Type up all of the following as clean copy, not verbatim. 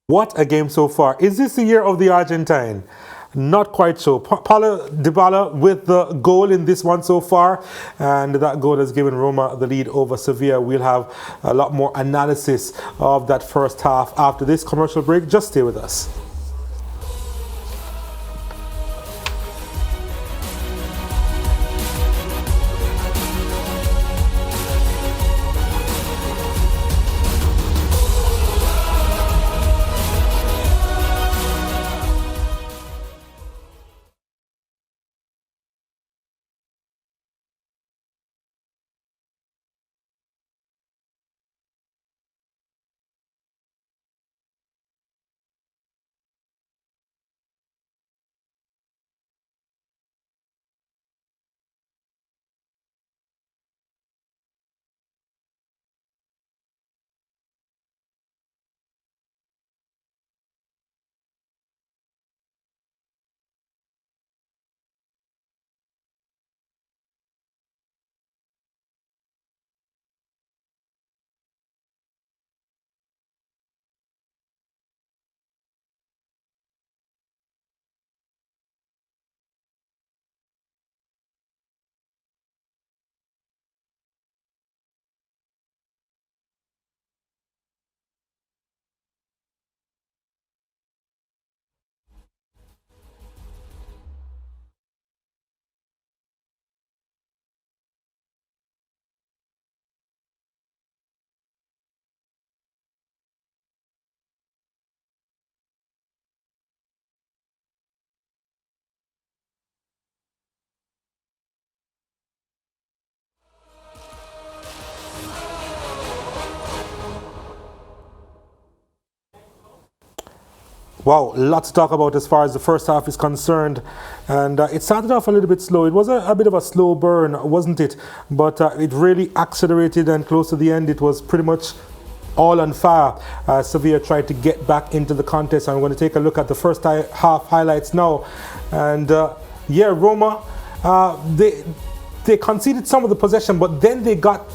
What a game so far. Is this the year of the Argentine? Not quite so. Paulo Dybala with the goal in this one so far, and that goal has given Roma the lead over Sevilla. We'll have a lot more analysis of that first half after this commercial break. Just stay with us. Wow, a lot to talk about as far as the first half is concerned, and it started off a little bit slow. It was a bit of a slow burn, wasn't it? But it really accelerated, and close to the end it was pretty much all on fire. Sevilla tried to get back into the contest. I'm going to take a look at the first half highlights now, and yeah, Roma, they conceded some of the possession, but then they got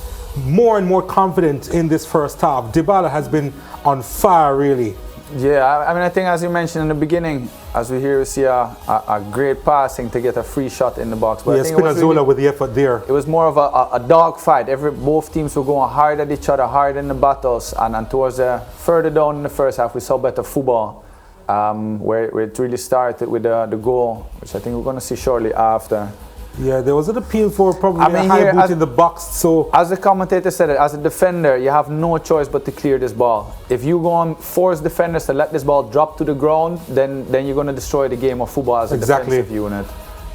more and more confident in this first half. Dybala has been on fire, really. Yeah, I mean, I think as you mentioned in the beginning, as we see a great passing to get a free shot in the box. But yeah, Spinazzola with the effort there. It was more of a dog fight. Both teams were going hard at each other, hard in the battles, and towards further down in the first half, we saw better football, where it really started with the goal, which I think we're going to see shortly after. Yeah, there was an appeal for probably a high boot in the box. So, as the commentator said it, as a defender, you have no choice but to clear this ball. If you go and force defenders to let this ball drop to the ground, then you're going to destroy the game of football as a defensive unit.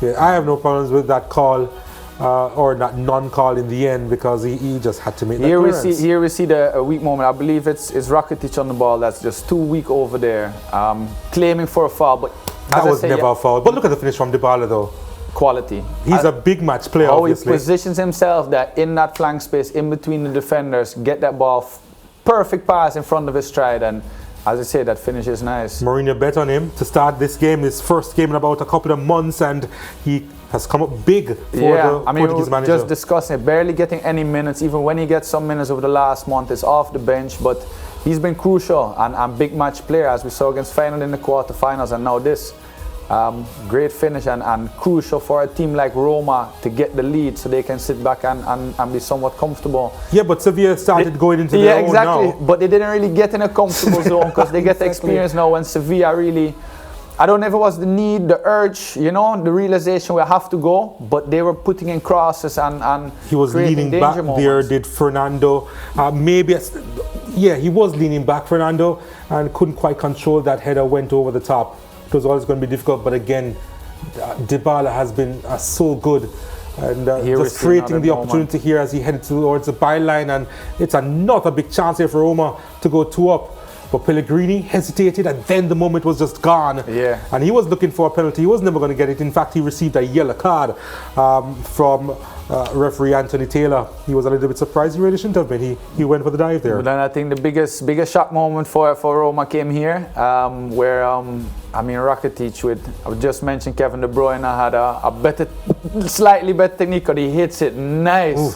Yeah, I have no problems with that call or that non-call in the end, because he just had to make that clearance. Here we see the weak moment. I believe it's Rakitic on the ball that's just too weak over there, claiming for a foul. But that was never a foul. But look at the finish from Dybala though. Quality. He's a big match player, obviously. He positions himself that in that flank space, in between the defenders, get that ball, perfect pass in front of his stride, and as I say, that finish is nice. Mourinho bet on him to start this game, his first game in about a couple of months, and he has come up big for the Portuguese manager. Just discussing it, barely getting any minutes. Even when he gets some minutes over the last month, is off the bench, but he's been crucial and big match player, as we saw against Final in the quarterfinals, and now this. Great finish and crucial for a team like Roma to get the lead so they can sit back and be somewhat comfortable. Yeah, but Sevilla started going into their own now. Yeah, exactly. But they didn't really get in a comfortable zone, because they get the experience now. When Sevilla really, I don't know if it was the need, the urge, the realization we have to go, but they were putting in crosses and he was leaning back there, did Fernando. He was leaning back, Fernando, and couldn't quite control that header, went over the top. It was always going to be difficult, but again, Dybala has been so good, and just creating the opportunity here as he headed towards the byline, and it's another big chance here for Roma to go 2 up. But Pellegrini hesitated, and then the moment was just gone. Yeah. And he was looking for a penalty. He was never going to get it. In fact, he received a yellow card from referee Anthony Taylor. He was a little bit surprised. He really shouldn't have been. He went for the dive there. But then I think the biggest shock moment for Roma came here, where Rakitic I would just mention Kevin De Bruyne had a slightly better technique, but he hits it nice.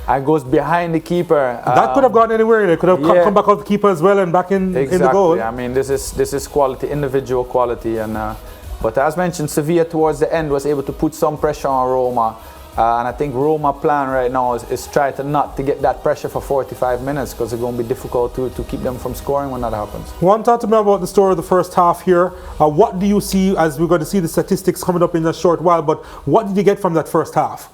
and goes behind the keeper. That could have gone anywhere. They could have come back off the keeper as well and back in the goal. I mean, this is quality, individual quality. And but as mentioned, Sevilla towards the end was able to put some pressure on Roma. And I think Roma plan right now is try to not to get that pressure for 45 minutes, because it's going to be difficult to keep them from scoring when that happens. Want to talk to me about the story of the first half here. What do you see, as we're going to see the statistics coming up in a short while, but what did you get from that first half?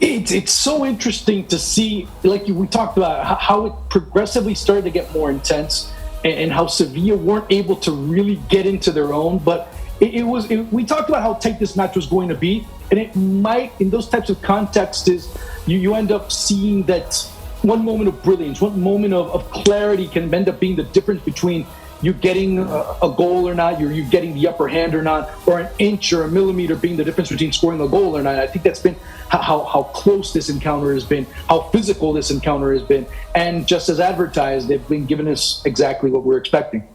It's so interesting to see, like we talked about, how it progressively started to get more intense, and how Sevilla weren't able to really get into their own. But we talked about how tight this match was going to be, and it might, in those types of contexts, is you end up seeing that one moment of brilliance, one moment of clarity can end up being the difference between you getting a goal or not, you getting the upper hand or not, or an inch or a millimeter being the difference between scoring a goal or not. I think that's been how close this encounter has been, how physical this encounter has been, and just as advertised, they've been giving us exactly what we're expecting.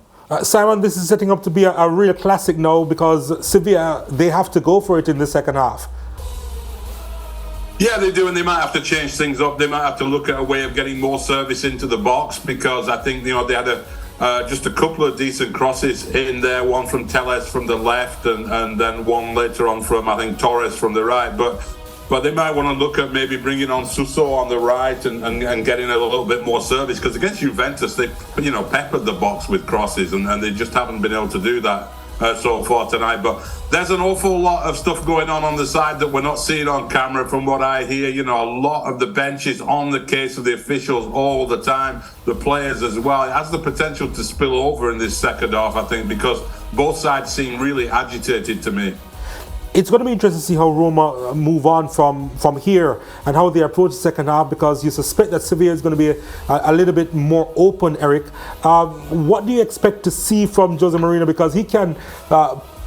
Simon, this is setting up to be a real classic now, because Sevilla, they have to go for it in the second half. Yeah, they do, and they might have to change things up. They might have to look at a way of getting more service into the box, because I think, they had just a couple of decent crosses in there, one from Telles from the left, and then one later on from, I think, Torres from the right. But they might want to look at maybe bringing on Suso on the right and getting a little bit more service, because against Juventus, they peppered the box with crosses, and they just haven't been able to do that so far tonight. But there's an awful lot of stuff going on the side that we're not seeing on camera, from what I hear. A lot of the bench is on the case of the officials all the time, the players as well. It has the potential to spill over in this second half, I think, because both sides seem really agitated to me. It's going to be interesting to see how Roma move on from here and how they approach the second half, because you suspect that Sevilla is going to be a little bit more open, Eric. What do you expect to see from Jose Mourinho, because he can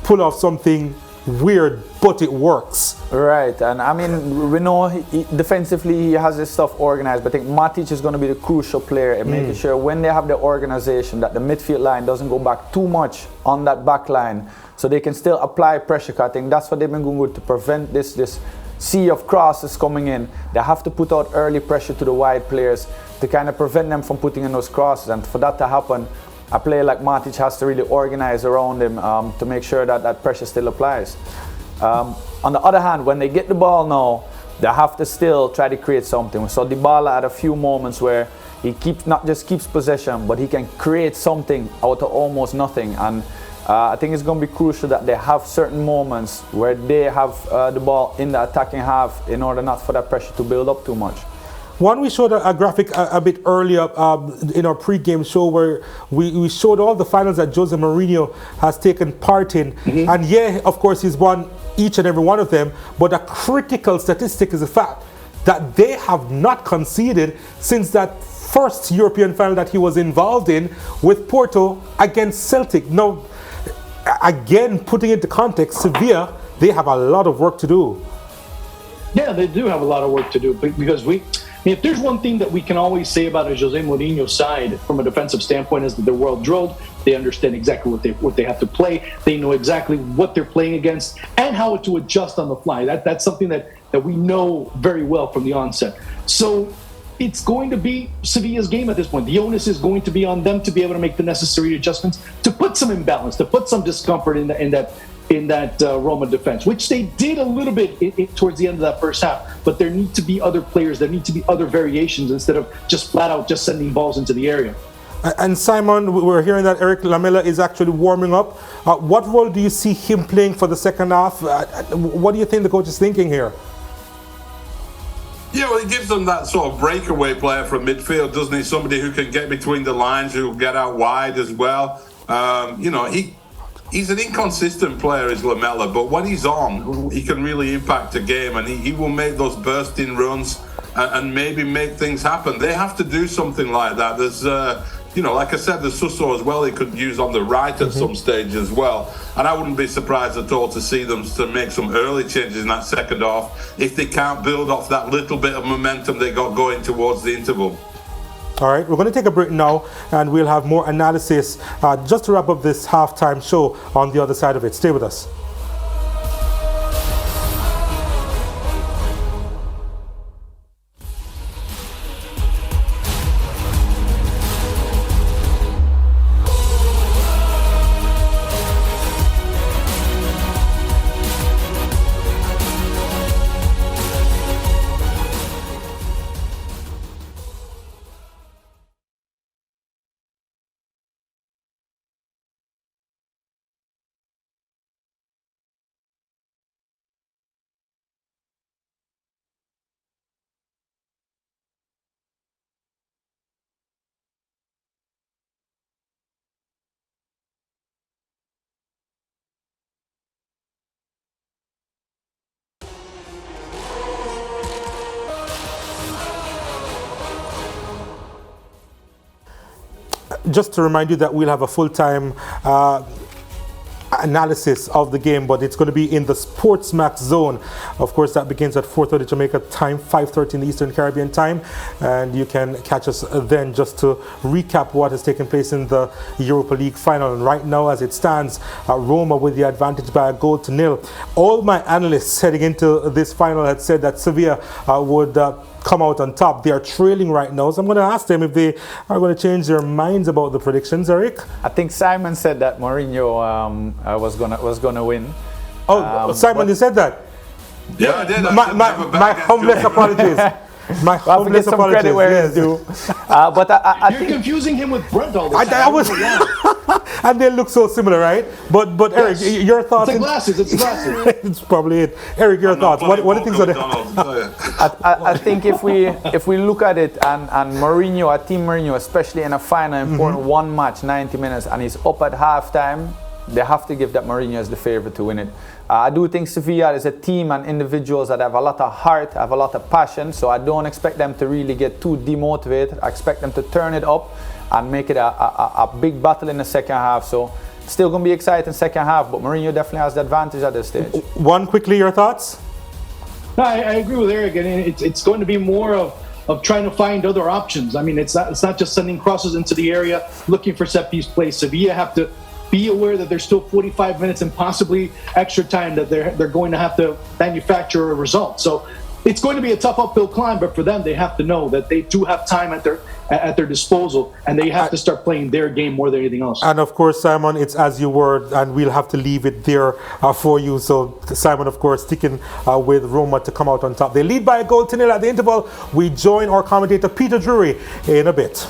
pull off something weird, but it works? Right, and I mean, we know defensively he has his stuff organized, but I think Matic is going to be the crucial player in making sure when they have the organization that the midfield line doesn't go back too much on that back line, so they can still apply pressure. I think that's what they've been going to prevent this sea of crosses coming in. They have to put out early pressure to the wide players to kind of prevent them from putting in those crosses, and for that to happen, a player like Matic has to really organize around him to make sure that pressure still applies. On the other hand, when they get the ball now, they have to still try to create something. So Dybala had a few moments where he not just keeps possession, but he can create something out of almost nothing. And I think it's going to be crucial that they have certain moments where they have the ball in the attacking half in order not for that pressure to build up too much. One, we showed a graphic a bit earlier in our pre-game show where we showed all the finals that Jose Mourinho has taken part in. And yeah, of course, he's won each and every one of them. But a critical statistic is the fact that they have not conceded since that first European final that he was involved in with Porto against Celtic. Now, again, putting it into context, Sevilla, they have a lot of work to do. Yeah, they do have a lot of work to do, because if there's one thing that we can always say about a Jose Mourinho side from a defensive standpoint, is that they're well drilled. They understand exactly what they have to play. They know exactly what they're playing against and how to adjust on the fly. That's something that we know very well from the onset. So it's going to be Sevilla's game at this point. The onus is going to be on them to be able to make the necessary adjustments, to put some imbalance, to put some discomfort in that Roma defense, which they did a little bit towards the end of that first half. But there need to be other players, there need to be other variations instead of just flat out just sending balls into the area. And Simon, we're hearing that Eric Lamela is actually warming up. What role do you see him playing for the second half? What do you think the coach is thinking here? Yeah, well, he gives them that sort of breakaway player from midfield, doesn't he? Somebody who can get between the lines, who will get out wide as well. He's an inconsistent player, is Lamela, but when he's on, he can really impact a game, and he will make those bursting runs and maybe make things happen. They have to do something like that. There's, like I said, there's Suso as well he could use on the right at some stage as well. And I wouldn't be surprised at all to see them to make some early changes in that second half if they can't build off that little bit of momentum they got going towards the interval. All right, we're going to take a break now, and we'll have more analysis just to wrap up this halftime show on the other side of it. Stay with us. just to remind you that we'll have a full-time analysis of the game, but it's going to be in the SportsMax zone. Of course, that begins at 4:30 Jamaica time, 5:30 in the Eastern Caribbean time, and you can catch us then just to recap what has taken place in the Europa League Final. And right now, as it stands, Roma with the advantage by a 1-0. All my analysts heading into this final had said that Sevilla would come out on top. They are trailing right now, so I'm going to ask them if they are going to change their minds about the predictions. Eric? I think Simon said that Mourinho was gonna win. Oh, Simon, you said that? Yeah, I did. My humblest apologies. My humblest some apologies. credit where it's due. But I You're think confusing him with Brent all the time. I was, and they look so similar, right? But Eric, Yes. your thoughts? It's glasses. It's glasses. It's probably it. Eric, your thoughts? What do you think of I think if we look at it and Mourinho, Team Mourinho, especially in a final important one match, 90 minutes, and he's up at halftime, they have to give that Mourinho as the favorite to win it. I do think Sevilla is a team and individuals that have a lot of heart, have a lot of passion, so I don't expect them to really get too demotivated. I expect them to turn it up and make it a big battle in the second half. So still going to be exciting second half, but Mourinho definitely has the advantage at this stage. One quickly, your thoughts? No, I agree with Eric. I mean, it's going to be more of trying to find other options. I mean, it's not just sending crosses into the area, looking for set piece plays. Sevilla have to be aware that there's still 45 minutes and possibly extra time that they're going to have to manufacture a result. So it's going to be a tough uphill climb, but for them, they have to know that they do have time at their disposal, and they have to start playing their game more than anything else. And of course, Simon, it's as you were, and we'll have to leave it there for you. So Simon, of course, sticking with Roma to come out on top. They lead by a 1-0 at the interval. We join our commentator Peter Drury in a bit.